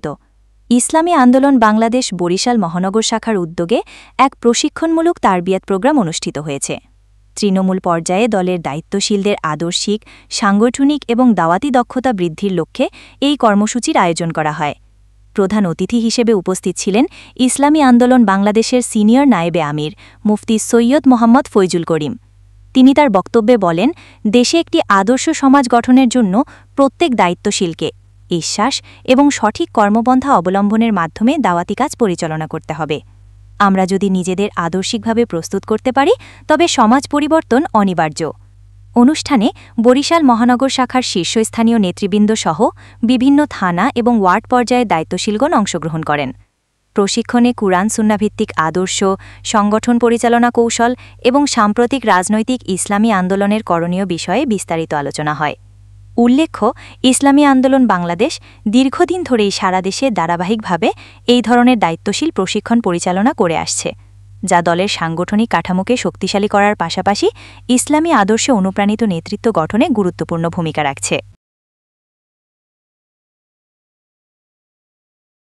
অনুষ্ঠিত। ইসলামী আন্দোলন বাংলাদেশ বরিশাল মহানগর শাখার উদ্যোগে এক প্রশিক্ষণমূলক তারবিয়াত প্রোগ্রাম অনুষ্ঠিত হয়েছে। তৃণমূল পর্যায়ে দলের দায়িত্বশীলদের আদর্শিক, সাংগঠনিক এবং দাওয়াতি দক্ষতা বৃদ্ধির লক্ষ্যে এই কর্মসূচির আয়োজন করা হয়। প্রধান অতিথি হিসেবে উপস্থিত ছিলেন ইসলামী আন্দোলন বাংলাদেশের সিনিয়র নায়েবে আমির মুফতি সৈয়দ মোহাম্মদ ফৈজুল করিম। তিনি তার বক্তব্যে বলেন, দেশে একটি আদর্শ সমাজ গঠনের জন্য প্রত্যেক দায়িত্বশীলকে বিশ্বাস এবং সঠিক কর্মপন্থা অবলম্বনের মাধ্যমে দাওয়াতি কাজ পরিচালনা করতে হবে। আমরা যদি নিজেদের আদর্শিকভাবে প্রস্তুত করতে পারি তবে সমাজ পরিবর্তন অনিবার্য। অনুষ্ঠানে বরিশাল মহানগর শাখার শীর্ষস্থানীয় নেতৃবৃন্দ সহ বিভিন্ন থানা এবং ওয়ার্ড পর্যায়ে দায়িত্বশীলগণ অংশগ্রহণ করেন। প্রশিক্ষণে কুরআন সুন্নাহভিত্তিক আদর্শ, সংগঠন পরিচালনা কৌশল এবং সাম্প্রতিক রাজনৈতিক ইসলামী আন্দোলনের করণীয় বিষয়ে বিস্তারিত আলোচনা হয়। উল্লেখ্য, ইসলামী আন্দোলন বাংলাদেশ দীর্ঘদিন ধরেই সারা দেশে ধারাবাহিকভাবে এই ধরনের দায়িত্বশীল প্রশিক্ষণ পরিচালনা করে আসছে, যা দলের সাংগঠনিক কাঠামোকে শক্তিশালী করার পাশাপাশি ইসলামী আদর্শে অনুপ্রাণিত নেতৃত্ব গঠনে গুরুত্বপূর্ণ ভূমিকা রাখছে।